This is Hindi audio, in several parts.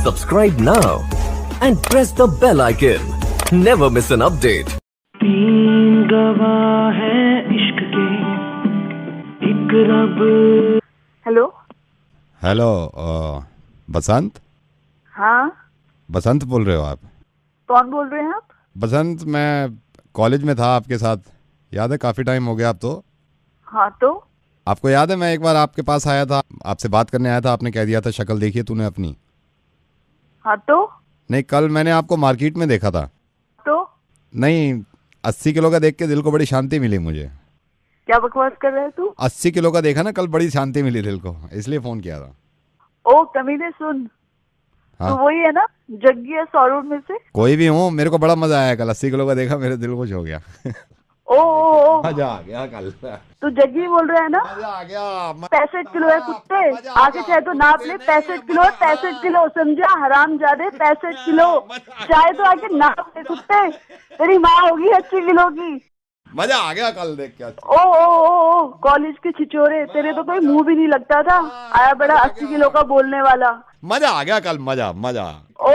Subscribe now and press the bell icon. Never miss an update. तीन गवाह है इश्क के, एक रब। हेलो हेलो बसंत। हाँ, बसंत बोल रहे हो आप? कौन बोल रहे हैं आप? बसंत, मैं कॉलेज में था आपके साथ, याद है? काफ़ी टाइम हो गया अब तो। हाँ तो आपको याद है मैं एक बार आपके पास आया था, आपसे बात करने आया था, आपने कह दिया था शक्ल देखिए तूने अपनी। हाँ तो नहीं, कल मैंने आपको मार्केट में देखा था। तो नहीं, 80 किलो का देख के दिल को बड़ी शांति मिली मुझे। क्या बकवास कर रहे है तू? 80 किलो का देखा ना कल, बड़ी शांति मिली दिल को, इसलिए फ़ोन किया था। ओ कमीने सुन, हाँ? तू वही है ना जग्गी है सौरूड में से? कोई भी हूँ, मेरे को बड़ा मजा आया कल, 80 किलो का देखा, मेरे दिल खुश हो गया। ओ मजा आ गया कल। तू जग्गी बोल रहा है ना? मजा आ गया। 65 किलो है कुत्ते, आगे चाहे तो नाप ले। 65 किलो 65 किलो, समझा हराम जादे? 65 किलो चाहे तो आके नाप ले कुत्ते, तेरी माँ होगी 80 किलो की। मजा आ गया कल देख के। ओ कॉलेज के छिचोरे, तेरे तो कोई मुंह भी नहीं लगता था, आया बड़ा 80 किलो का बोलने वाला। मजा आ गया कल, मजा। ओ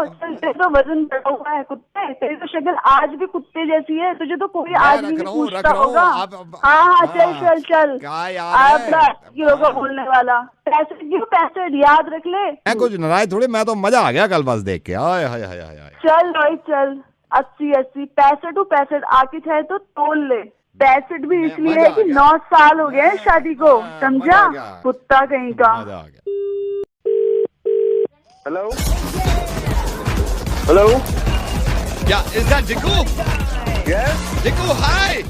चल, तेरे तो वजन बढ़ा हुआ है कुत्ते, तेरी तो शक्ल आज भी कुत्ते जैसी है, तुझे तो कोई आज भी नहीं पूछता होगा। हाँ चल आया बड़ा 80 किलो का बोलने वाला। 65 याद रख ले। मैं कुछ नाराज थोड़ी, मैं तो मजा आ गया कल बस देख के। आय हाय हाय हाय। चल भाई चल, 80 65 आके चाहे तो तोल ले। 65 भी इसलिए है कि 9 साल हो गए हैं शादी को, समझा कुत्ता कहीं का। मजा आ गया। Hello? Hello? Yeah, is that Diku? Yes? Diku, hi!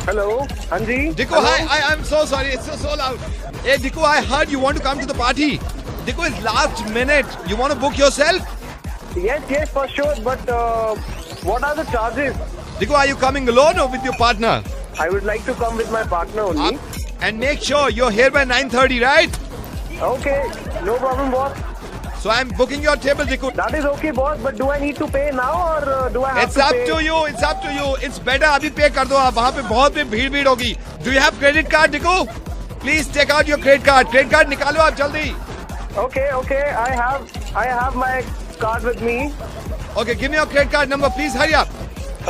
Hello? Hanji? Diku, hi! I'm so sorry, it's so loud. Hey, Diku, I heard you want to come to the party. Diku, it's last minute. You want to book yourself? Yes, for sure, but what are the charges? Diku, are you coming alone or with your partner? I would like to come with my partner only. And make sure you're here by 9:30, right? Okay, no problem, boss. So I'm booking your table, Diku. That is okay, boss, but do I need to pay now or do I have It's to up pay? to you. It's up to you. It's better अभी पे कर दो आप, वहाँ पे बहुत भीड़ होगी. Do you have credit card, Diku? Please take out your credit card. Credit card निकालो आप जल्दी. Okay, I have my card with me. Okay, give me your credit card number, please. Hurry up.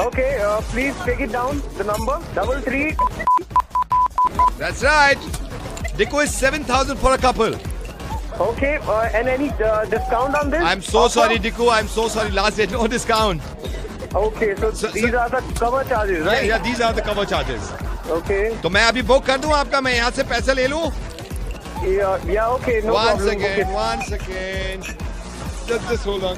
Okay, please take it down. The number 33. That's right. Diku is 7,000 for a couple. Okay, and any discount on this? I'm so sorry, Diku. I'm so sorry. Last day, no discount. Okay, so these are the cover charges, right? Yeah, these are the cover charges. Okay. तो मैं अभी बुक कर दूं आपका, मैं यहाँ से पैसे ले लूं? Yeah, okay, no One problem. second, Okay. one second. Just hold on.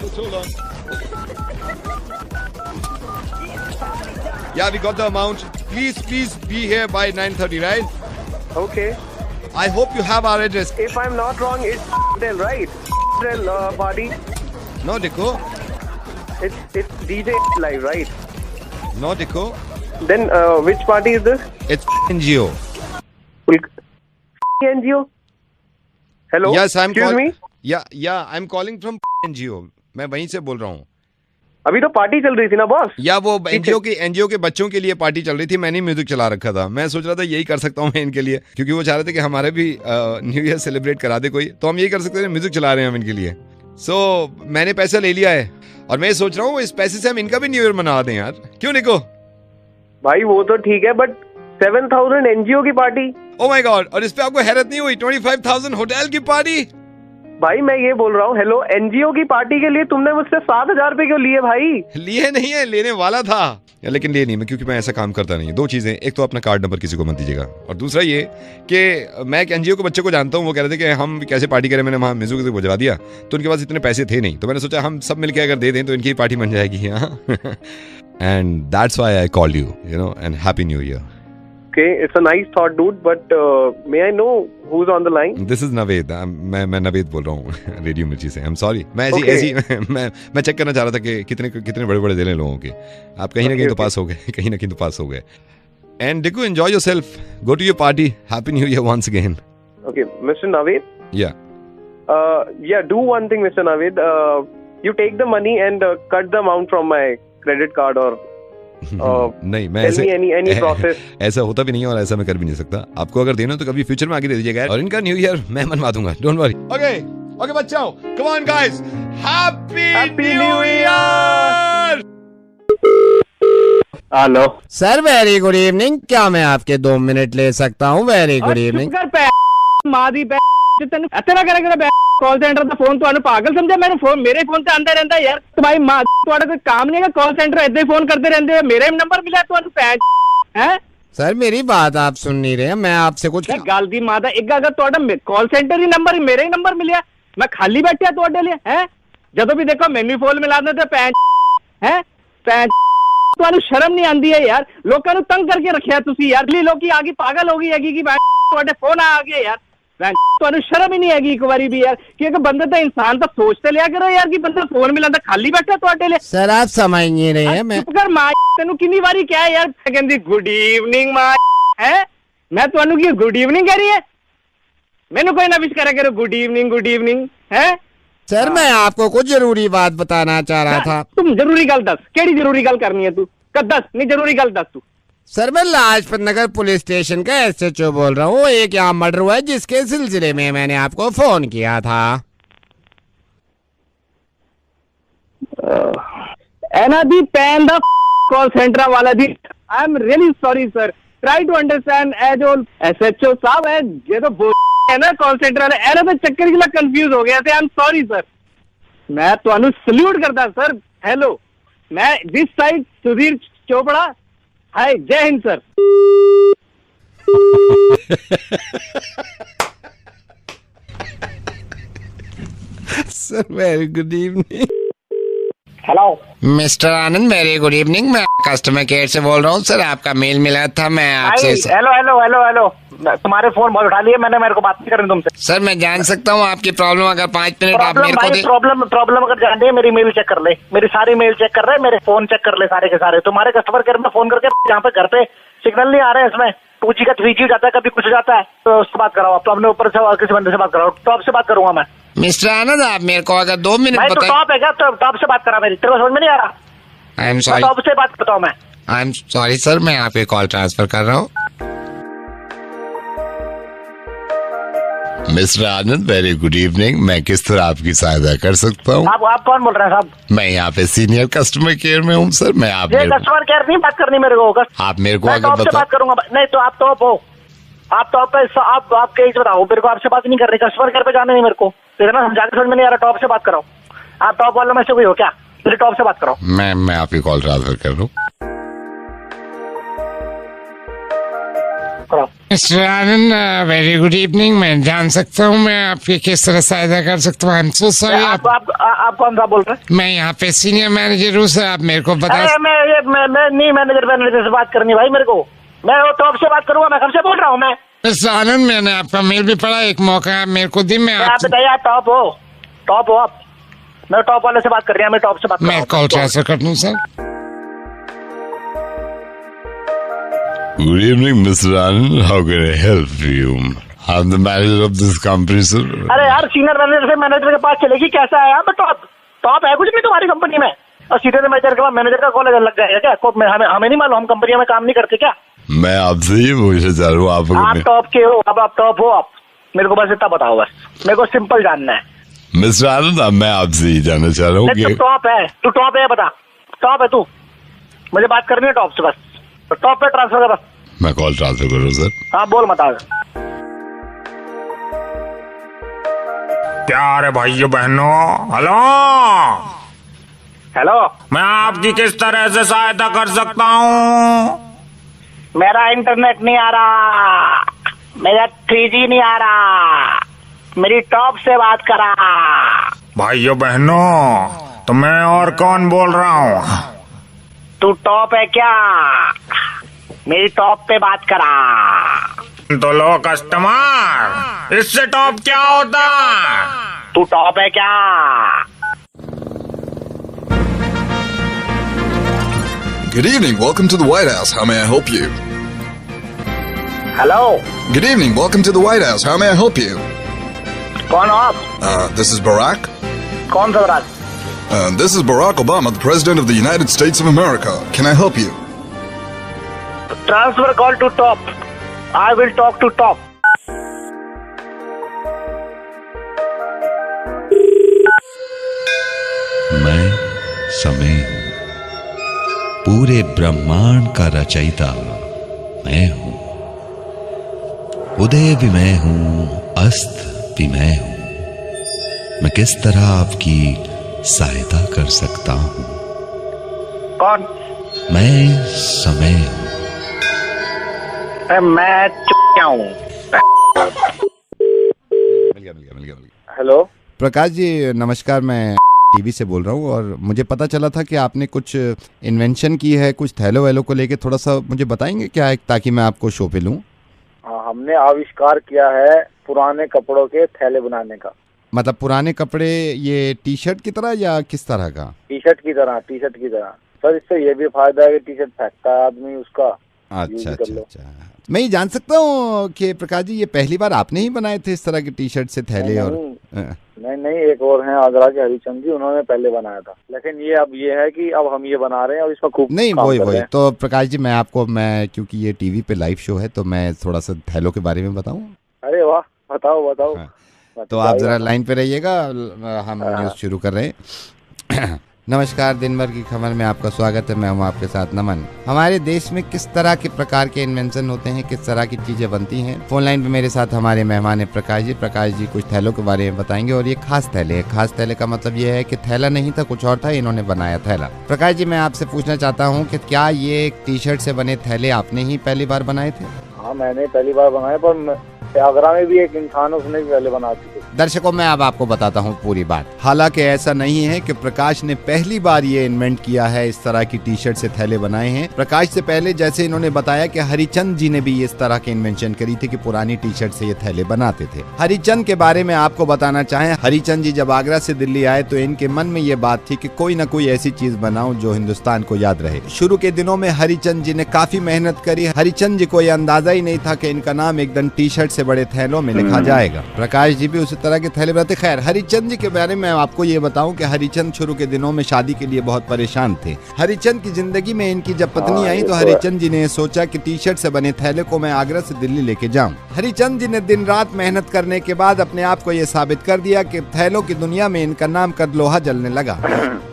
Yeah, we got the amount. Please be here by 9:30, right? Okay. I hope you have our address. If I'm not wrong, it's Del, right? Del party. No, Diku. It's DJ live, right? No, Diku. Then which party is this? It's NGO. NGO. Hello. Yes, Excuse me. Yeah, I'm calling from NGO. मैं वहीं से बोल रहा हूँ. अभी तो पार्टी चल रही थी ना बॉस? या वो एनजीओ के बच्चों के लिए पार्टी चल रही थी, मैंने म्यूजिक चला रखा था। मैं सोच रहा था यही कर सकता हूँ मैं इनके लिए, क्योंकि वो चाह रहे थे कि हमारे भी न्यू ईयर सेलिब्रेट करा दे कोई, तो हम यही कर सकते हैं, म्यूजिक चला रहे हैं हम इनके लिए। सो मैंने पैसा ले लिया है और मैं सोच रहा हूँ इस पैसे से हम इनका भी न्यू ईयर मना दें यार, क्यों निको? भाई वो तो ठीक है, बट 7,000 एनजीओ की पार्टी। ओ माय गॉड, और इस पे आपको हैरत नहीं हुई? 25,000 होटल की पार्टी। भाई मैं ये बोल रहा हूँ, हेलो, एनजीओ की पार्टी के लिए तुमने मुझसे 7,000 रुपए क्यों लिए भाई? लिए नहीं है, लेने वाला था लेकिन लिए नहीं मैं, क्योंकि मैं ऐसा काम करता नहीं। दो चीजें, एक तो अपना कार्ड नंबर किसी को मत दीजिएगा, और दूसरा ये कि मैं एक एनजीओ के बच्चे को जानता हूँ, वो कह रहे थे कि हम कैसे पार्टी करें। मैंने वहाँ म्यूजिक बजवा दिया, तो उनके पास इतने पैसे थे नहीं, तो मैंने सोचा हम सब मिलकर अगर दे दें तो इनकी पार्टी बन जाएगी। And that's why I called you know, and happy new year. Okay, it's a nice thought, dude. But may I know who's on the line? This is Naveed. मैं नवेद बोल रहा हूँ रेडियो मिर्ची से। I'm sorry. मैं मैं चेक करना चाह रहा था कि कितने बड़े दिल हैं लोगों के। आप कहीं ना कहीं तो पास हो गए, कहीं ना कहीं तो पास हो गए। And Diku, enjoy yourself. Go to your party. Happy New Year once again. Okay, Mr. Naveed. Yeah. Do one thing, Mr. Naveed. You take the money and cut the amount from my credit card or नहीं, मैं ऐसा होता भी नहीं है और ऐसा मैं कर भी नहीं सकता। आपको अगर देना तो कभी फ्यूचर में आगे दे दीजिएगा, और इनका न्यू ईयर मैं मनवा दूंगा, डोंट वरी। ओके बच्चों, come on guys, happy new year. Hello sir very good evening, क्या मैं आपके 2 मिनट ले सकता हूँ? Very good evening. Call centre का फोन तो पागल समझा मैंने, फोन मेरे फोन से आंदा रहता है यार। तुम्हारी माँ कोई काम नहीं है, कॉल सेंटर ऐसे ही फोन करते रहते हैं। मेरे नंबर मिला है सर मेरी बात आप सुन नहीं रहे, मैं आपसे कुछ गल दी माता एक अगर कॉल सेंटर ही नंबर मेरे ही नंबर मिले, मैं खाली बैठा ਤੁਹਾਡੇ लिए है। ਜਦੋਂ भी देखो मैनू फोन मिला देते है। ਤੁਹਾਨੂੰ शर्म नहीं आती है यार, लोगों ਨੂੰ तंग करके रखिया तुसी यार। लोग आगे पागल हो गई है कि ਤੁਹਾਡੇ फोन आ गए यार। ਤੁਹਾਨੂੰ शर्म ही नहीं हैगी एक बारी भी यार, क्योंकि बंदा तो इंसान तो सोचते लिया करो यार कि बंदा फोन मिला खाली बैठा ਤੁਹਾਡੇ लिए। सर आप समझ नहीं रहे हैं। मैं चुप कर मां, तेनू कितनी बारी क्या है यार, कहंदी गुड इवनिंग मां है। मैं ਤੁਹਾਨੂੰ की गुड इवनिंग कह रही है, मैनू कोई ना विश करा करो गुड इवनिंग है। सर मैं आपको कुछ जरूरी बात बताना चाह रहा था। तुम जरूरी गल दस, केड़ी जरूरी गल करनी है तू? दस नहीं जरूरी गल दस तू। सर मैं लाजपत नगर पुलिस स्टेशन का SHO बोल रहा हूँ। एक यहाँ मर्डर हुआ है जिसके सिलसिले में मैंने आपको फोन किया था। एना दी पैन द कॉल सेंटर वाला दी, I am really sorry sir, try to understand as all SHO साहब है ये तो बोल है ना कॉल सेंटर वाले, एना तो चक्कर के लिए कंफ्यूज हो गया थे। आई एम सॉरी सर, मैं ਤੁਹਾਨੂੰ सल्यूट करता सर। हेलो, मैं this side Sudhir Chopra, hi Jai Hind sir. Sir very good evening. Hello mister Anand very good evening, मैं कस्टमर केयर से बोल रहा हूँ। सर आपका मेल मिला था, मैं आपसे हेलो तुम्हारे फोन बहुत उठा लिए मैंने, मेरे को बात नहीं करनी तुमसे। सर मैं जान सकता हूँ आपकी प्रॉब्लम, अगर 5 मिनट आप मेरे को दे। प्रॉब्लम अगर जान है मेरी मेल चेक कर ले, मेरी सारी मेल चेक कर रहे, मेरे फोन चेक कर ले सारे के सारे। तुम्हारे कस्टमर केयर में फोन करके जहाँ पे घर पे सिग्नल नहीं आ रहे हैं, इसमें 2G का 3G जाता है, कभी कुछ जाता है, तो उससे बात कराओ आप। तो अपने ऊपर से किसी बंदे से बात कराओ, टॉप से बात करूंगा मैं। मिस्टर आनंद आप मेरे को अगर 2 मिनट बताइए। टॉप है क्या? तो टॉप से बात करा मेरी, तेरे को समझ में नहीं आ रहा? आई एम सॉरी, टॉप से बात करता हूँ मैं। आई एम सॉरी सर, मैं आपके कॉल ट्रांसफर कर रहा हूँ। Mister Anand very good evening, मैं किस तरह आपकी सहायता कर सकता हूँ? आप कौन बोल रहे हैं साहब? मैं यहाँ पे सीनियर कस्टमर केयर में हूँ सर। मैं आप कस्टमर केयर नहीं बात करनी मेरे को, आप मेरे को अगर टॉप से बात करूंगा। नहीं तो आप टॉप हो, आप टॉप पे, आप केस बताओ मेरे को, आपसे बात नहीं कर रही, कस्टमर केयर पे जाना नहीं मेरे को, इतना समझा के समझ में नहीं आ रहा। टॉप से बात कराओ, आप टॉप वालों में से कोई हो क्या? मेरे टॉप से बात कराओ। मैं आपकी कॉल ट्रांसफर कर रहा हूँ। Mister Anand very good evening, मैं जान सकता हूँ मैं आपकी किस तरह सहायता कर सकता हूँ? I am so sorry. आप कौन सा बोल रहे हैं? मैं यहाँ पे सीनियर मैनेजर हूँ सर, आप मेरे को बता। मैं नहीं मैनेजर से बात करनी भाई मेरे को, मैं वो टॉप से बात करूंगा। मैं कब से बोल रहा हूँ मैं? मिस्टर आनंद मैंने आपका मेल भी पढ़ा, एक मौका आप मेरे को दी। मैं आप बताइए, आप टॉप हो आप? मैं टॉप वाले से बात कर रही हूँ, मैं टॉप से बात कर रहा हूँ। मैं कॉल ट्रांसफर कर दूँ sir. Good evening, Mr. Anand. How can I help you? I'm the manager of this company, sir. अरे यार सीनियर मैनेजर से मैनेजर के पास चलेगी कैसा है यार? टॉप है कुछ नहीं तुम्हारी कंपनी में, और सीनियर मैनेजर के बाद मैनेजर का कॉल लग गया क्या? हमें नहीं मालूम, हम कंपनी में काम नहीं करते क्या? मैं आपसे ये पूछना चाह रहा हूँ, आप टॉप के हो? अब आप टॉप हो आप? मेरे को बस इतना बताओ, बस मेरे को सिंपल जानना है। मिस्टर आनंद, मैं आपसे ये जानना चाह रहा हूँ कि तू टॉप है बता, टॉप है तू? मुझे बात करनी है टॉप से, बस टॉप पे ट्रांसफर कर। मैं कॉल ट्रांसफर करूँ सर? हाँ बोल बता। क्या रे भाइयों बहनों, हेलो, मैं आपकी किस तरह से सहायता कर सकता हूँ? मेरा इंटरनेट नहीं आ रहा, मेरा 3G नहीं आ रहा, मेरी टॉप से बात करा। भाइयों बहनों, तो मैं और कौन बोल रहा हूँ? तू टॉप है क्या? मेरी टॉप पे बात करा। तो लो कस्टमर, इससे टॉप क्या होता? तू टॉप है क्या? Good evening, welcome to the White House. How may I help you? Hello. Good evening, welcome to the White House. How may I help you? कौन हो आप? This is Barack. कौन सा Barack? This is Barack Obama, the President of the United States of America. Can I help you? Transfer call to top. I will talk to top. मैं समय हूं, पूरे ब्रह्मांड का रचयिता मैं हूं। उदय भी मैं हूं, अस्त भी मैं हूं। मैं किस तरह आपकी सहायता कर सकता हूं? कौन? मैं समय हूं। मैं क्या हूँ? मिल गया। हेलो प्रकाश जी नमस्कार, मैं टीवी से बोल रहा हूँ और मुझे पता चला था कि आपने कुछ इन्वेंशन की है कुछ थैलो वैलो को लेके, थोड़ा सा मुझे बताएंगे क्या है ताकि मैं आपको शो पे लूँ? हाँ, हमने आविष्कार किया है पुराने कपड़ों के थैले बनाने का। मतलब पुराने कपड़े ये टी शर्ट की तरह या किस तरह का? टी शर्ट की तरह सर। इससे ये भी फायदा है कि टी शर्ट फेंकता है आदमी, उसका अच्छा। मैं ये जान सकता हूँ कि प्रकाश जी ये पहली बार आपने ही बनाए थे इस तरह के टी शर्ट से थैले? और नहीं, एक और हैं आगरा के हरिचंद जी, उन्होंने पहले बनाया था, लेकिन ये अब ये है कि अब हम ये बना रहे हैं और इसमें खूब नहीं वही तो प्रकाश जी मैं क्योंकि ये टीवी पे लाइव शो है तो मैं थोड़ा सा थैलों के बारे में बताऊं? अरे वाह, बताओ। तो आप जरा लाइन पे रहिएगा, हम न्यूज शुरू कर रहे हैं। नमस्कार, दिन भर की खबर में आपका स्वागत है। मैं हूं आपके साथ नमन। हमारे देश में किस तरह के प्रकार के इन्वेंशन होते हैं, किस तरह की चीजें बनती हैं? फोन लाइन पे मेरे साथ हमारे मेहमान है प्रकाश जी कुछ थैलों के बारे में बताएंगे। और ये खास थैले है। खास थैले का मतलब ये है कि थैला नहीं था, कुछ और था, इन्होंने बनाया थैला। प्रकाश जी मैं आपसे पूछना चाहता हूँ कि क्या ये टी शर्ट से बने थैले आपने ही पहली बार बनाए थे? हाँ, मैंने पहली बार बनाए, पर आगरा में भी एक इंसान उसने भी पहले बना दी। दर्शकों मैं अब आपको बताता हूँ पूरी बात। हालांकि ऐसा नहीं है कि प्रकाश ने पहली बार ये इन्वेंट किया है, इस तरह की टी शर्ट से थैले बनाए हैं। प्रकाश से पहले जैसे इन्होंने बताया कि हरिचंद जी ने भी इस तरह की इन्वेंशन करी थी कि पुरानी टी शर्ट से ये थैले बनाते थे। हरिचंद के बारे में आपको बताना चाहें, हरिचंद जी जब आगरा से दिल्ली आए तो इनके मन में ये बात थी कि कोई ना कोई ऐसी चीज बनाऊं जो हिंदुस्तान को याद रहे। शुरू के दिनों में हरिचंद जी ने काफी मेहनत करी। हरिचंद जी को यह अंदाजा ही नहीं था कि इनका नाम एकदम टी शर्ट से बड़े थैलों में लिखा जाएगा। प्रकाश जी भी उसी तरह के थैले बनाते। खैर, हरिचंद जी के बारे में आपको ये बताऊं कि हरिचंद शुरू के दिनों में शादी के लिए बहुत परेशान थे। हरिचंद की जिंदगी में इनकी जब पत्नी आई तो हरिचंद जी ने सोचा कि टी शर्ट से बने थैले को मैं आगरा से दिल्ली लेके जाऊं। हरिचंद जी ने दिन रात मेहनत करने के बाद अपने आप को ये साबित कर दिया कि थैलों की दुनिया में इनका नाम कद लोहा जलने लगा।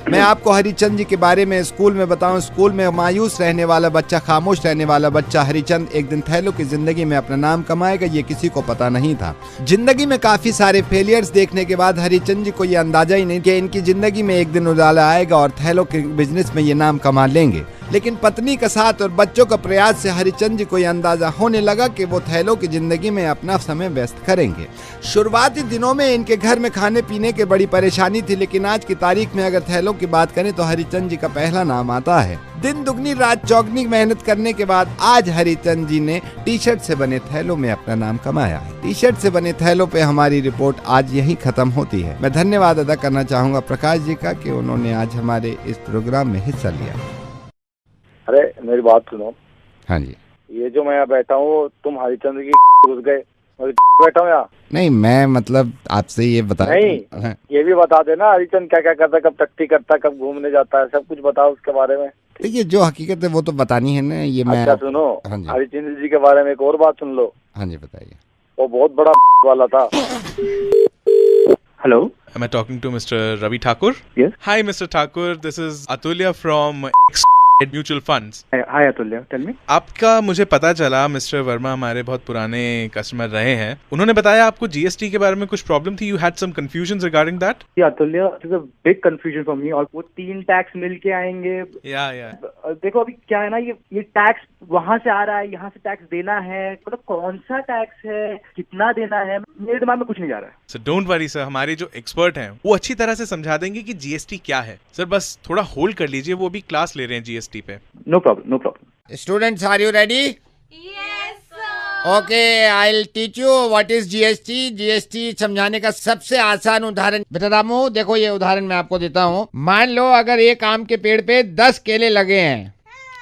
मैं आपको हरिचंद जी के बारे में स्कूल में बताऊं, स्कूल में मायूस रहने वाला बच्चा, खामोश रहने वाला बच्चा हरिचंद एक दिन थैलों की जिंदगी में अपना नाम कमाएगा, ये किसी को पता नहीं था। जिंदगी में काफी सारे फेलियर्स देखने के बाद हरिचंद जी को ये अंदाजा ही नहीं कि इनकी जिंदगी में एक दिन उजाला आएगा और थैलों के बिजनेस में ये नाम कमा लेंगे। लेकिन पत्नी का साथ और बच्चों का प्रयास से हरिचंद जी को यह अंदाजा होने लगा कि वो थैलों की जिंदगी में अपना समय व्यस्त करेंगे। शुरुआती दिनों में इनके घर में खाने पीने की बड़ी परेशानी थी, लेकिन आज की तारीख में अगर थैलों की बात करें तो हरिचंद जी का पहला नाम आता है। दिन दुगनी रात चौगनी मेहनत करने के बाद आज हरिचंद जी ने टी शर्ट से बने थैलों में अपना नाम कमाया है। टी शर्ट से बने थैलों पे हमारी रिपोर्ट आज यही खत्म होती है। मैं धन्यवाद अदा करना चाहूंगा प्रकाश जी का कि उन्होंने आज हमारे इस प्रोग्राम में हिस्सा लिया। अरे मेरी बात सुनो। हाँ जी। ये जो मैं यहाँ बैठा हूँ, तुम हरिचंद्र की घुस गए, बैठा हूँ यहाँ। नहीं, मैं मतलब आपसे ये बता नहीं, ये भी बता देना हरिचंद क्या क्या करता है, कब टट्टी करता है, कब घूमने जाता है, सब कुछ बताओ उसके बारे में। देखिए जो हकीकत है वो तो बतानी है ना। ये मैं सुनो, हरिचंद्र जी के बारे में एक और बात सुन लो। हाँ जी बताइए। वो बहुत बड़ा वाला था। Hello, am I talking to Mr. Ravi Thakur? Yes. Hi, Mr. Thakur. This is Atulya from mutual funds. Hi Atulya, tell मी। आपका मुझे पता चला मिस्टर वर्मा हमारे बहुत पुराने कस्टमर रहे हैं। उन्होंने बताया आपको जीएसटी के बारे में कुछ प्रॉब्लम थी। You had some confusion regarding that. Atulya, it is a big confusion for me. और वो 3 टैक्स मिल के आएंगे। या देखो अभी क्या है ना, ये टैक्स वहां से आ रहा है, यहाँ से टैक्स देना है, मतलब कौन सा टैक्स है, कितना देना है, मेरे दिमाग में कुछ नहीं जा रहा है। सर डोंट वरी सर, हमारे जो एक्सपर्ट हैं वो अच्छी तरह से समझा देंगे कि जीएसटी क्या है। सर बस थोड़ा होल्ड कर लीजिए, वो भी क्लास ले रहे हैं जीएसटी पे। No problem, no problem. Students, are you ready? Yes sir. Okay, I will teach you what is GST. GST समझाने का सबसे आसान उदाहरण, बेटा रामू देखो ये उदाहरण मैं आपको देता हूँ। मान लो अगर एक आम के पेड़ पे 10 केले लगे हैं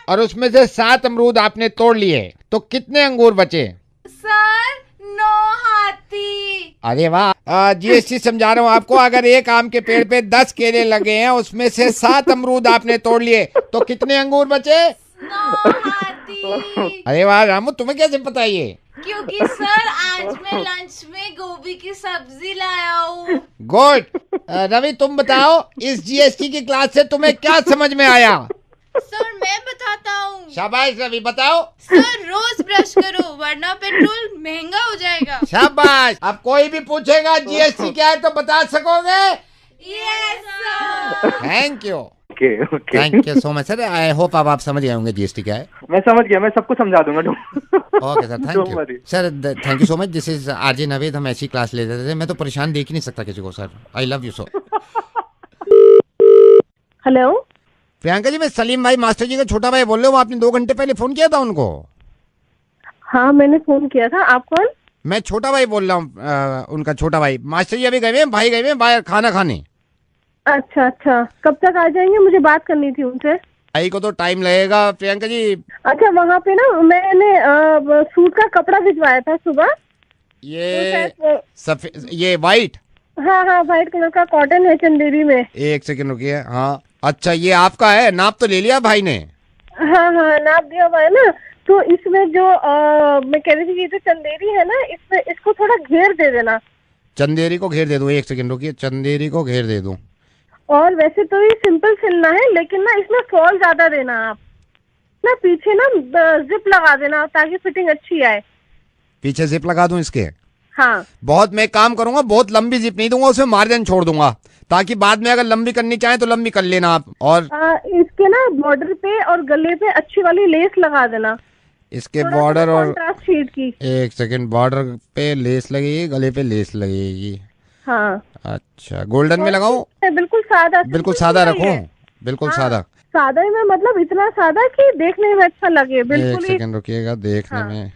और उसमें से 7 अमरूद आपने तोड़ लिए, तो कितने अंगूर बचे? सर 9 हाथी। अरे वाह, जीएसटी समझा रहा हूँ आपको। अगर एक आम के पेड़ पे 10 केले लगे हैं, उसमें से 7 अमरूद आपने तोड़ लिए, तो कितने अंगूर बचे? 9 हाथी। अरे वाह रामू, तुम्हें कैसे पता ये? क्योंकि सर आज मैं लंच में गोभी की सब्जी लाया हूँ। गुड। रवि तुम बताओ, इस जीएसटी की क्लास से तुम्हें क्या समझ में आया? सर मैं बताता हूँ। शाबाश रवि, बताओ। सर रोज ब्रश करो वरना पेट्रोल महंगा हो जाएगा। शाबाश। अब कोई भी पूछेगा जीएसटी क्या है तो बता सकोगे? Yes sir. Thank you. Okay thank you so much sir. I hope अब आप समझ गए होंगे जीएसटी क्या है। मैं समझ गया, मैं सबको समझा दूंगा। Okay sir, thank you sir. Thank you so much. This is RJ Naved. हम ऐसी क्लास लेते थे। मैं तो परेशान देख ही नहीं सकता किसी को sir. I love you so. Hello Priyanka ji, मैं सलीम भाई मास्टर जी का छोटा भाई बोल रहे हो। आपने 2 घंटे पहले फोन किया था उनको। हाँ मैंने फोन किया था। आप कौन? मैं छोटा भाई बोल रहा हूँ, उनका छोटा भाई। मास्टर जी अभी गए हैं, भाई गए हैं बाहर खाना खाने। अच्छा अच्छा, कब तक आ जाएंगे? मुझे बात करनी थी उनसे। भाई को तो टाइम लगेगा प्रियंका जी। अच्छा, वहाँ पे ना मैंने सूट का कपड़ा भिजवाया था सुबह। ये वाइट? हाँ हाँ, व्हाइट कलर का कॉटन है चंदेरी में। एक सेकंड रुकिए। हाँ अच्छा, ये आपका है? नाप तो ले लिया भाई ने? हाँ हाँ, नाप दिया हुआ है ना। तो इसमें जो मैं कह रही थी, ये जो चंदेरी है ना, इसमें इसको थोड़ा घेर दे देना। चंदेरी को घेर दे दूं? एक सेकंड रुकिए, चंदेरी को घेर दे दूं। और वैसे तो ये सिंपल सिलना है, लेकिन ना इसमें फॉल ज्यादा देना। आप ना पीछे ना जिप लगा देना ताकि फिटिंग अच्छी आए। पीछे जिप लगा दूं इसके? हाँ। बहुत मैं काम करूंगा, बहुत लंबी जिप नहीं दूंगा, उसमें मार्जिन छोड़ दूंगा ताकि बाद में अगर लंबी करनी चाहे तो लंबी कर लेना आप। और इसके ना बॉर्डर पे और गले पे अच्छी वाली लेस लगा देना। इसके बॉर्डर और शीट की। एक सेकंड, बॉर्डर पे लेस लगेगी, गले पे लेस लगेगी। हाँ। अच्छा, गोल्डन में लगाऊं? बिल्कुल सादा। बिल्कुल सादा रखूं? बिल्कुल सादा। सादा ही में मतलब इतना सादा कि देखने में अच्छा लगे। बिल्कुल। एक सेकंड रुकिएगा, देखने में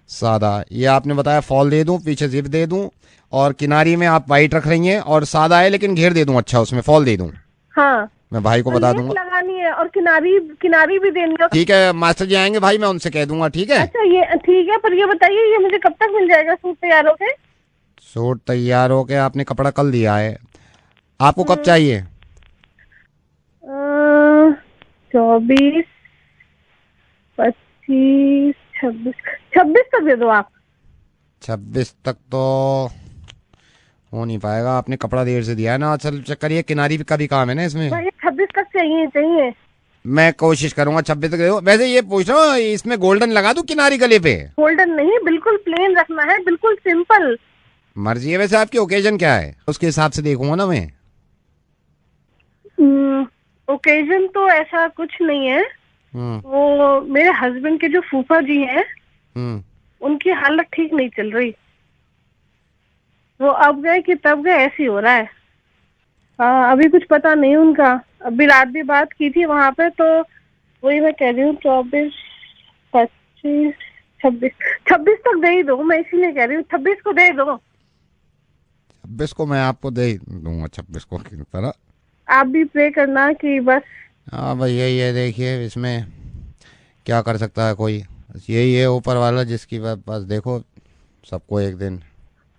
सादा। ये आपने बताया फॉल दे दूं, पीछे जिप दे दूं, और किनारी में आप वाइट रख रही हैं और सादा है लेकिन घेर दे दूं। अच्छा, उसमें फॉल दे दूं? हाँ। मैं भाई को बता दूंगा। लगानी है और किनारी भी देनी है। ठीक है, मास्टर जी आएंगे भाई, मैं उनसे कह दूंगा। ठीक है। अच्छा ये ठीक है, पर ये बताइए, ये मुझे कब तक मिल जाएगा सूट तैयार होके? सूट तैयार होके आपने कपड़ा कल दिया है, आपको कब चाहिए? 24, 25, 26 तक दे दो आप। 26 तक तो हो नहीं पाएगा, आपने कपड़ा देर से दिया है ना। असल चक्कर ये किनारी का भी काम है ना इसमें। 26 तक चाहिए। मैं कोशिश करूंगा 26 तक दे दो। वैसे ये पूछ रहा हूँ, इसमें गोल्डन लगा दूं किनारी गले पे? गोल्डन नहीं, बिल्कुल प्लेन रखना है, बिल्कुल सिंपल। मर्जी है। वैसे आपकी ओकेजन क्या है, उसके हिसाब से देखूंगा ना मैं। ओकेजन तो ऐसा कुछ नहीं है। वो मेरे हस्बैंड के जो फूफा जी हैं, उनकी हालत ठीक नहीं चल रही। वो अब गए कि तब गए, ऐसे हो रहा है। अभी कुछ पता नहीं उनका। अभी रात भी बात की थी वहाँ पे, तो वही मैं कह रही हूँ 24, 25, 26 तक दे ही दो। मैं इसीलिए कह रही हूँ 26 को दे दो। 26 को मैं आपको दे दूंगा। 26 को की तरह आप भी प्रे करना कि बस। हाँ भाई, यही है। देखिए इसमें क्या कर सकता है कोई, यही है ऊपर वाला जिसकी बस देखो सबको एक दिन।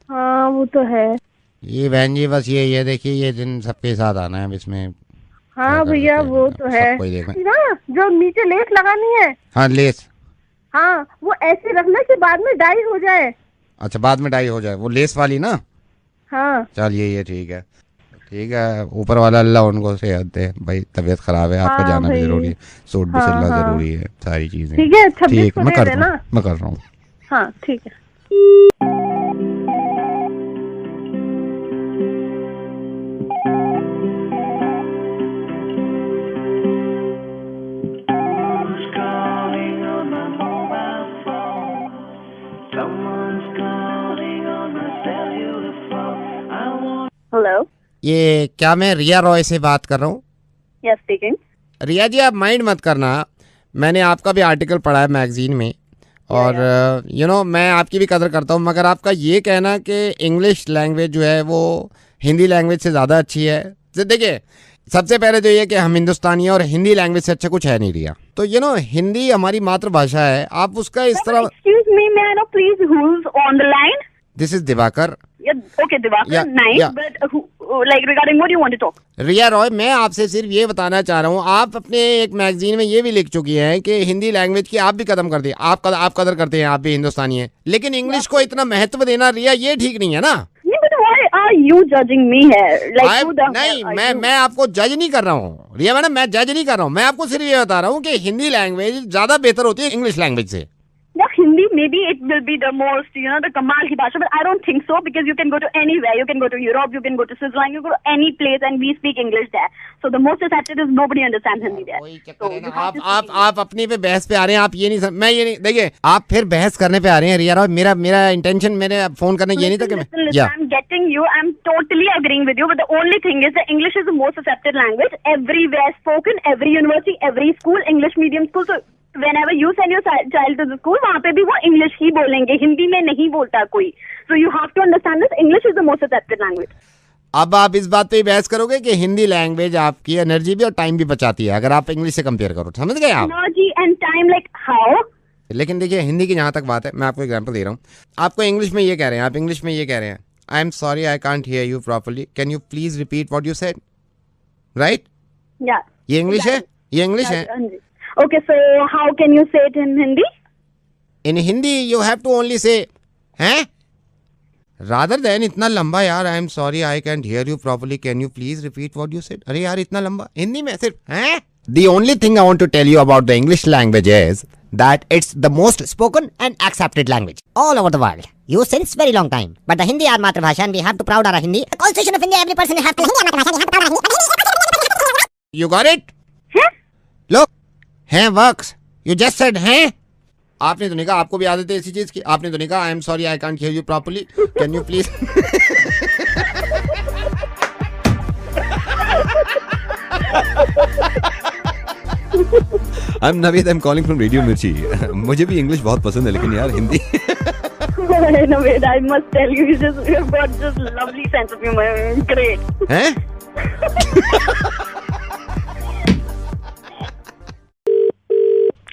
हाँ वो तो है। ये बहन जी बस यही है, देखिए ये दिन सबके साथ आना है इसमें। हाँ भैया वो तो है ना, जो नीचे लेस लगानी है। हाँ लेस। हाँ वो ऐसे रखना कि बाद में डाई हो जाए। अच्छा, बाद में डाई हो जाए, वो लेस वाली ना? हाँ चलिए ये ठीक है। ठीक है, ऊपर वाला अल्लाह उनको सेहत दे भाई। तबीयत खराब है, आपका जाना भी जरूरी है, सूट भी सिलना जरूरी है, सारी चीजें। ठीक है, 26 को मैं दे देना। मैं कर रहा हूँ। हाँ ठीक है। हेलो, ये क्या मैं रिया रॉय से बात कर रहा हूँ? Yes speaking. रिया जी आप माइंड मत करना, मैंने आपका भी आर्टिकल पढ़ा है मैगजीन में, और मैं आपकी भी कदर करता हूँ, मगर आपका ये कहना कि इंग्लिश लैंग्वेज जो है वो हिंदी लैंग्वेज से ज़्यादा अच्छी है। देखिए सबसे पहले तो ये कि हम हिंदुस्तानी हैं और हिंदी लैंग्वेज से अच्छा कुछ है नहीं रिया। तो हिंदी हमारी मातृभाषा है, आप उसका इस तरह। Excuse me, may I know please who's on the line? This is Diwakar. Okay, Divakar, Yeah, nice. yeah. But like regarding what do you want to talk? रिया रॉय, मैं आपसे सिर्फ ये बताना चाह रहा हूँ, आप अपने एक मैगजीन में ये भी लिख चुकी हैं कि हिंदी लैंग्वेज की आप भी कदम करती हैं, आप कदर करते हैं, आप भी हिंदुस्तानी हैं, लेकिन इंग्लिश को इतना महत्व देना रिया ये ठीक नहीं है ना। But why are you judging me here? Like who the नहीं, hell are you? मैं आपको जज नहीं कर रहा हूँ रिया मैडम, मैं जज नहीं कर रहा हूँ, मैं आपको सिर्फ ये बता रहा हूँ कि हिंदी लैंग्वेज ज्यादा बेहतर होती है इंग्लिश लैंग्वेज से। Yeah, Hindi, maybe it will be the most, the Kamal ki bhasha, but I don't think so because you can go to anywhere. You can go to Europe, you can go to Switzerland, you go to any place and we speak English there. So the most accepted is nobody understands Hindi there. So आप अपनी पे बहस पे आ रहे हैं, आप ये नहीं, मैं ये नहीं, देखिए आप फिर बहस करने पे आ रहे हैं रिया रॉय। मेरा इंटेंशन, मेरे फोन करने ये नहीं था कि Listen, I'm getting you. I'm totally agreeing with you. But the only thing is that English is the most accepted language. Everywhere spoken, every university, every school, English medium school. So whenever you send your child to the school, वहाँ पे भी वो English ही बोलेंगे, हिंदी में नहीं बोलता कोई. So you have to understand this. English is the most accepted language. अब आप इस बात पे ही बहस करोगे कि हिंदी लैंग्वेज आपकी एनर्जी भी और टाइम भी बचाती है अगर आप इंग्लिश से कंपेयर करो, समझ गए आप? Energy and time, like how? लेकिन देखिए हिंदी की जहाँ तक बात है, मैं आपको एग्जांपल दे रहा हूँ, आपको इंग्लिश में ये कह रहे हैं, आप इंग्लिश में ये कह रहे हैं, I am sorry I can't hear you properly, can you please repeat what you said, right? Yeah. ये इंग्लिश है, ये इंग्लिश है। Okay, so how can you say it in Hindi? In Hindi you have to only say हैं, rather than इतना लंबा यार, I am sorry I can't here you properly, can you please repeat what you said, अरे यार इतना लंबा हिंदी में सिर्फ हैं। The only thing I want to tell you about the English language is that it's the most spoken and accepted language all over the world, used since very long time. But the Hindi our Matrabhasha and we have to proud our Hindi. The Constitution of India, every person have to Hindi our Matrabhasha, we have to proud our Hindi. You got it? Look, हैं works. You just said हैं. आपने तो नहीं कहा, आपको भी आदत है इसी चीज की, आपने तो नहीं कहा I am sorry I can't hear you properly, can you please. I am Naveed, I am calling from radio मिर्ची। मुझे भी इंग्लिश बहुत पसंद है, लेकिन यार Hindi Naved, I must tell you, you've got this lovely sense of humor. Great. हैं?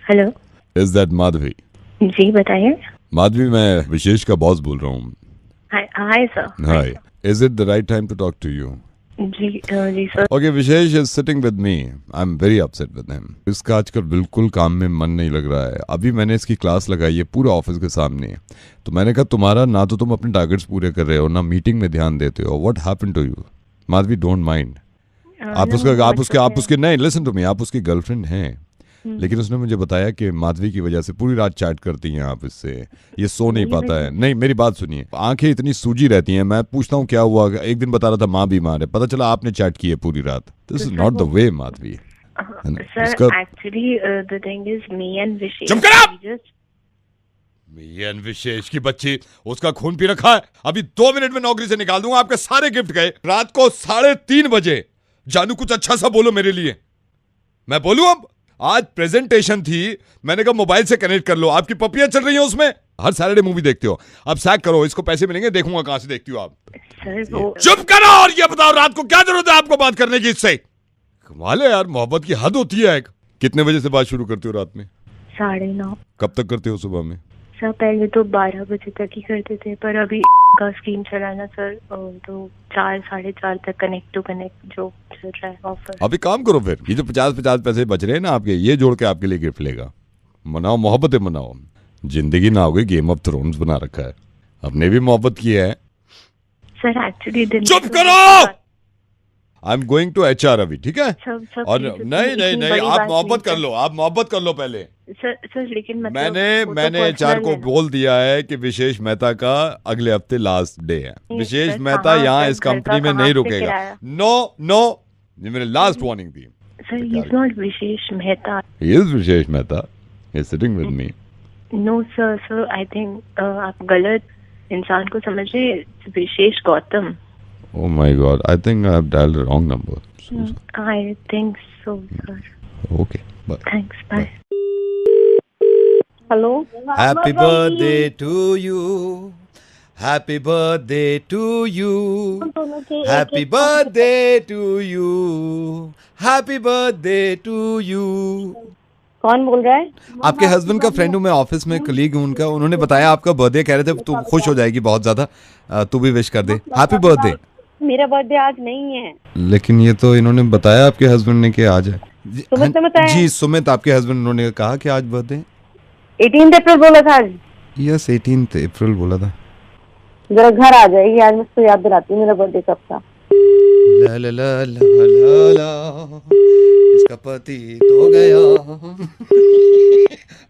Hello, is that Madhavi? जी बताइए। माधवी, मैं विशेष का बॉस बोल रहा हूँ। Hi sir. Hi, is it the right time to talk to you? जी sir. Okay, Vishesh is sitting with me, I am very upset with him. इसका आजकल बिल्कुल काम में मन नहीं लग रहा है। अभी मैंने इसकी क्लास लगाई है पूरे ऑफिस के सामने, तो मैंने कहा तुम्हारा ना तो तुम अपने टारगेट्स पूरे कर रहे हो, ना मीटिंग में ध्यान देते हो। What happened to you? Madhavi, don't mind. आप उसके नहीं, लिसन टू मी, आप उसकी गर्लफ्रेंड हैं, लेकिन उसने मुझे बताया कि माधवी की वजह से पूरी रात चैट करती हैं आप इससे, ये सो नहीं पाता है। नहीं, मेरी बात सुनिए, आंखें इतनी सूजी रहती हैं। मैं पूछता हूँ क्या हुआ, एक दिन बता रहा था माँ बीमार है, पता चला आपने चैट की है पूरी रात। This is not the way Madhavi. Sir actually the thing is me and Vishesh. चुप कर आप! मी एंड विशेष की बच्ची, उसका खून पी रखा है। अभी 2 मिनट में नौकरी से निकाल दूंगा। आपके सारे गिफ्ट गए। रात को 3:30 बजे जानू कुछ अच्छा सा बोलो मेरे लिए। मैं बोलूं अब? आज प्रेजेंटेशन थी, मैंने कहा मोबाइल से कनेक्ट कर लो। आपकी पपियां चल रही हैं उसमें, हर सैटरडे मूवी देखते हो। अब सैक करो, इसको पैसे मिलेंगे, देखूंगा कहां से देखती हो आप। चुप करो और ये बताओ रात को क्या जरूरत है आपको बात करने की इससे? कमाल है यार, मोहब्बत की हद होती है। कितने बजे से बात शुरू करते हो रात में? 9:30। कब तक करते हो सुबह में? सर पहले तो 12 बजे तक ही करते थे, पर अभी का स्कीम चला ना सर, तो 4 साढ़े 4 तक कनेक्ट टू कनेक्ट जो चल रहा है ऑफर। अभी काम करो फिर, ये जो 50 पैसे बच रहे हैं ना आपके, ये जोड़ के आपके लिए गिफ्ट लेगा। मनाओ, मोहब्बतें मनाओ। जिंदगी ना हो गई गेम ऑफ थ्रोन्स बना रखा है। हमने भी मोहब्बत की है सर एक्चुअली। चुप करो, I am going to HR अभी, ठीक है? और नहीं, आप मोहब्बत कर लो, आप मोहब्बत कर लो पहले। सर लेकिन मैंने HR को बोल दिया है कि विशेष मेहता का अगले हफ्ते लास्ट डे है। विशेष मेहता यहाँ इस कंपनी में नहीं रुकेगा। नो, ये मेरे लास्ट वार्निंग थी। Sir he is not Vishesh Mehta. He is Vishesh Mehta, he is sitting with me. No sir I think आप गलत इंसान को समझ रहे। विशेष Gautam. Oh my God, I think I have dialed the wrong number. I think so, sir. Okay, bye. Thanks, bye. Hello. Happy birthday to you. Happy birthday to you. Happy birthday to you. Happy birthday to you. कौन बोल रहा है? आपके हस्बैंड का फ्रेंड हूँ मैं, ऑफिस में कलीग हूँ उनका। उन्होंने बताया आपका बर्थडे, कह रहे थे तू खुश हो जाएगी बहुत ज्यादा, तू भी विश कर दे, हैप्पी बर्थडे। मेरा बर्थडे आज नहीं है। लेकिन ये तो इन्होंने बताया आपके हस्बैंड ने कि आज है। सुमित ने बताया? जी सुमित, आपके हस्बैंड, उन्होंने कहा कि आज बर्थडे है। 18 अप्रैल बोला था आज। यस 18 अप्रैल बोला था। जरा घर आ जाएगी आज, मुझको याद दिलाती हूँ मेरा बर्थडे कब था। ला ला ला ला ला ला, इसका पति तो गया।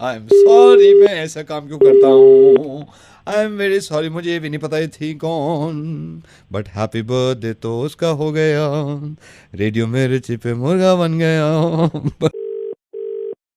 आई एम सॉरी, मैं ऐसा काम क्यों करता हूँ। आई एम वेरी सॉरी, मुझे ये भी नहीं पता ये थी कौन, बट हैप्पी बर्थडे तो उसका हो गया। रेडियो मिर्ची पे मुर्गा बन गया।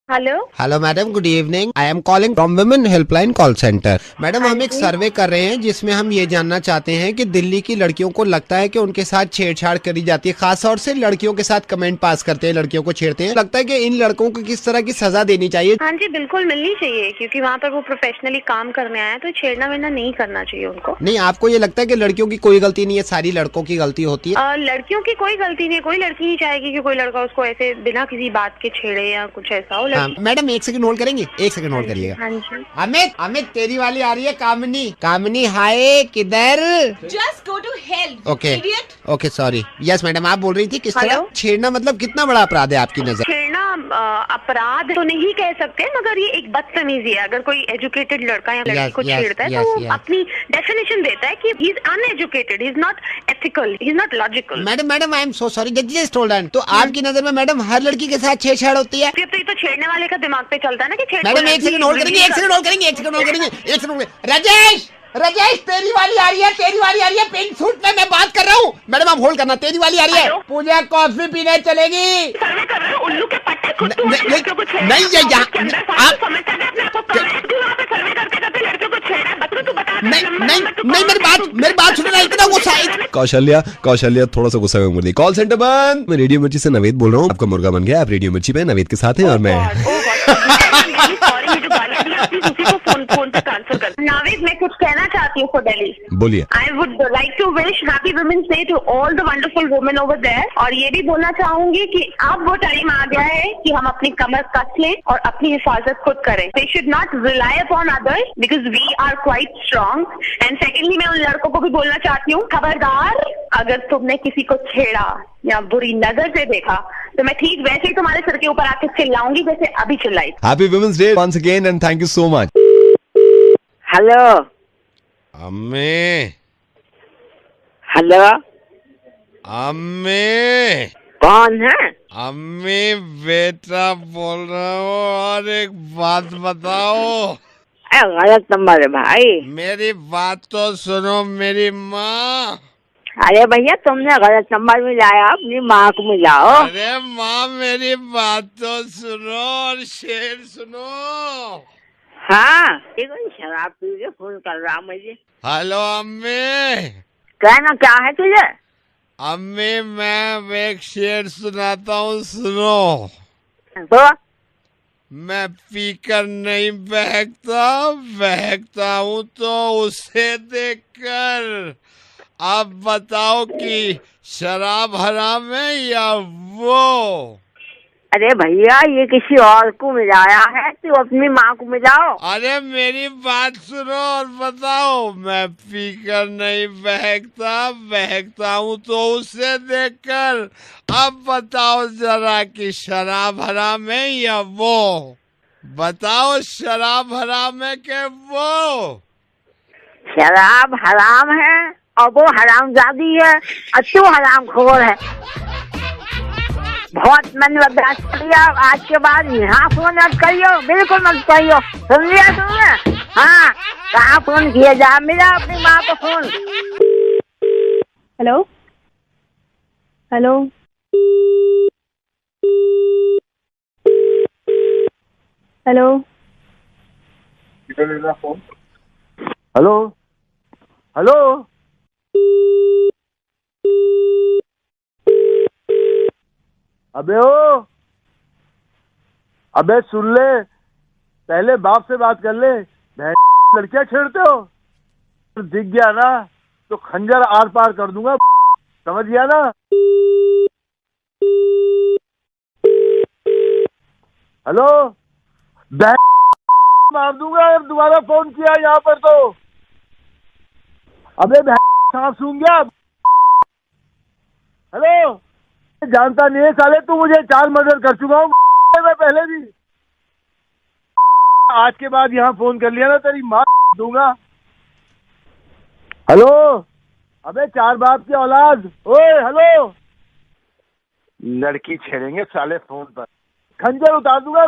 Hello hello madam, good evening. I am calling from women helpline call centre. Madam हम एक सर्वे कर रहे हैं जिसमें हम ये जानना चाहते हैं कि दिल्ली की लड़कियों को लगता है कि उनके साथ छेड़छाड़ करी जाती है, खास तौर से लड़कियों के साथ कमेंट पास करते हैं, लड़कियों को छेड़ते हैं। लगता है कि इन लड़कों को किस तरह की सजा देनी चाहिए? हाँ जी बिल्कुल मिलनी चाहिए, क्योंकि वहाँ पर वो प्रोफेशनली काम करने आए हैं, तो छेड़ना वेड़ना नहीं करना चाहिए उनको। नहीं, आपको ये लगता है कि लड़कियों की कोई गलती नहीं है, सारी लड़कों की गलती होती है? लड़कियों की कोई गलती नहीं है, कोई लड़की नहीं चाहेगी कि कोई लड़का उसको ऐसे बिना किसी बात के छेड़े या कुछ ऐसा हो। मैडम एक सेकंड होल्ड करेंगे, एक सेकंड होल्ड करिएगा। हाँ जी। अमित, अमित तेरी वाली आ रही है। कामिनी, कामिनी हाय, किधर? Just go to hell, okay idiot. Okay sorry. Yes madam, आप बोल रही थी किस तरह छेड़ना, मतलब कितना बड़ा अपराध है आपकी नजर? छेड़ना अपराध तो नहीं कह सकते, मगर ये एक बदतमीजी है। अगर कोई एजुकेटेड लड़का या लड़की को छेड़ता है तो वो अपनी डेफिनेशन देता है कि he is uneducated, he is not ethical, he is not logical. Madam I am so sorry, just hold on. तो आपकी नजर में मैडम हर लड़की के साथ छेड़छाड़ होती है? तो ये तो छेड़ने वाले का दिमाग पे चलता है ना कि मैडम एक सेकंड होल्ड करेंगे, एक सेकंड होल्ड करेंगे, एक सेकंड होल्ड करेंगे, एक सेकंड। राजेश, राजेश तेरी वाली आ रही है, तेरी वाली आ रही है। पिंक सूट में मैं बात कर रहा हूँ। मैडम आप होल्ड करना, तेरी वाली आ रही है। पूजा कॉफी पीने चलेगी? उल्लू के पट्टे नहीं ये नहीं मेरी बात सुनो ना, इतना गुस्सा है। कौशल्या थोड़ा सा गुस्सा में बोली। कॉल सेंटर बंद। मैं रेडियो मिर्ची से नवेद बोल रहा हूँ। आपका मुर्गा बन गया। आप रेडियो मिर्ची पे नवेद के साथ हैं और मैं फोन पे ट्रांसफर कर। नावेद मैं कुछ कहना चाहती हूँ फॉर दिल्ली। बोलिए। I would like to wish happy women's day to all the wonderful women over there. और ये भी बोलना चाहूंगी कि अब वो टाइम आ गया है कि हम अपनी कमर कस लें और अपनी हिफाजत खुद करें। They should not rely upon others because we are quite strong. And secondly मैं उन लड़कों को भी बोलना चाहती हूँ, खबरदार अगर तुमने किसी को छेड़ा या बुरी नजर से देखा तो मैं ठीक वैसे ही तुम्हारे सर के ऊपर आके चिल्लाऊंगी जैसे अभी चिल्लाई। Happy women's day once again and thank you so much. Hello अम्मी। हेलो अम्मी। कौन है? अम्मी बेटा बोल रहा हूँ और एक बात बताओ। गलत नंबर है भाई। मेरी बात तो सुनो मेरी माँ। अरे भैया तुमने गलत नंबर मिलाया, अपनी माँ को मिलाओ। अरे माँ मेरी बात तो सुनो और शेर सुनो। हाँ ठीक है, शराब पी के फोन कर रहा मुझे। हेलो अम्मी। कहना क्या है तुझे? अम्मी मैं एक शेर सुनाता हूँ, सुनो। तो मैं पीकर नहीं बहकता हूँ तो उसे देखकर आप बताओ कि शराब हराम है या वो। अरे भैया ये किसी और को मिलाया है, तो अपनी माँ को मिलाओ। अरे मेरी बात सुनो और बताओ। मैं पीकर नहीं बहकता हूँ तो उसे देखकर अब बताओ जरा कि शराब हराम है या वो। बताओ शराब हराम है कि वो। शराब हराम है और वो हरामजादी है और तू हरामखोर है। बहुत मैंने बर्दाश्त कर लिया, आज के बाद यहाँ फोन मत करियो, बिल्कुल मत करियो, सुन लिया तुमने? हाँ कहाँ फोन किया जा, मिला अपनी माँ को phone. Hello hello hello hello hello अबे सुन ले, पहले बाप से बात कर ले। लड़कियां छेड़ते हो, दिख गया ना तो खंजर आर पार कर दूंगा, समझ गया ना? हेलो मार दूंगा अगर दोबारा फोन किया यहाँ पर तो। अबे सांप सूंघ गया। हेलो, जानता नहीं है साले, तू मुझे 4 मर्डर कर चुका हूँ मैं पहले भी। आज के बाद यहाँ फोन कर लिया ना तेरी माँ दूंगा। हेलो, अबे 4 बाप की औलाद, ओए हेलो। लड़की छेड़ेंगे साले फोन पर, खंजर उतार दूंगा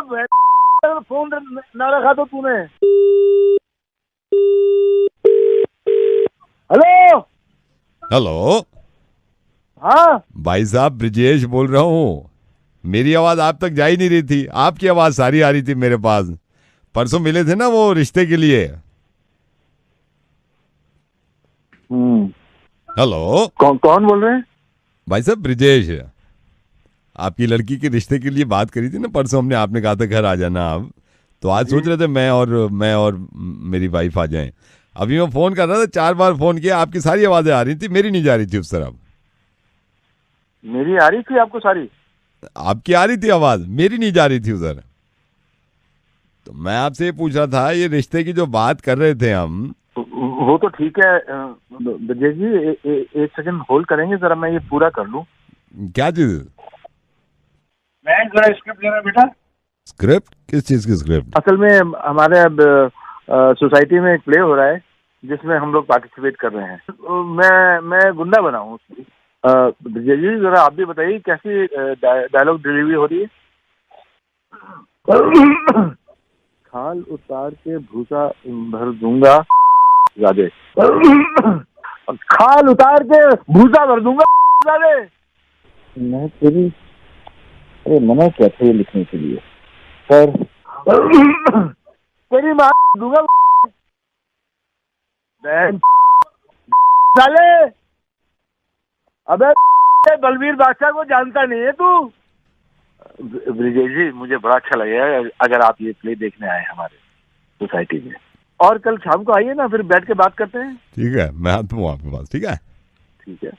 फोन ना रखा तो तूने। हेलो हेलो, हाँ भाई साहब ब्रिजेश बोल रहा हूँ। मेरी आवाज आप तक जा ही नहीं रही थी, आपकी आवाज सारी आ रही थी मेरे पास। परसों मिले थे ना वो रिश्ते के लिए। हेलो, कौन बोल रहे हैं? भाई साहब ब्रिजेश, आपकी लड़की के रिश्ते के लिए बात करी थी ना परसों हमने, आपने कहा था घर आ जाना आप। तो आज सोच रहे थे मैं और मेरी वाइफ आ जाएं। अभी मैं फोन कर रहा था, 4 बार फोन किया, आपकी सारी आवाजें आ रही थी, मेरी नहीं जा रही थी उस तरफ। मेरी आ रही थी आपको सारी? आपकी आ रही थी आवाज, मेरी नहीं जा रही थी उधर। तो मैं आपसे ये पूछ रहा था, ये रिश्ते की जो बात कर रहे थे हम, वो तो ठीक है ब्रजेश जी, एक सेकंड होल्ड करेंगे जरा, मैं ये पूरा कर लूं। क्या चीज? मैं जरा स्क्रिप्ट लेना बेटा। स्क्रिप्ट? किस चीज की स्क्रिप्ट? असल में हमारे अब सोसाइटी में एक प्ले हो रहा है जिसमें हम लोग पार्टिसिपेट कर रहे हैं। मैं गुंडा बना हूँ उसकी। ब्रजेश जी जरा आप भी बताइए कैसी डायलॉग डिलीवरी हो रही है। खाल उतार के भूसा भर दूंगा राधे। खाल उतार के भूसा भर दूंगा राधे। मैं तेरी अरे मना क्या था ये लिखने के लिए सर। तेरी माँ दूंगा साले। अबे बलवीर बादशाह को जानता नहीं है तू? ब्रिजेश जी मुझे बड़ा अच्छा लगेगा अगर आप ये प्ले देखने आए हमारे सोसाइटी में, और कल शाम को आइए ना, फिर बैठ के बात करते हैं। ठीक है, मैं आता हूँ आपके पास। ठीक है, ठीक है।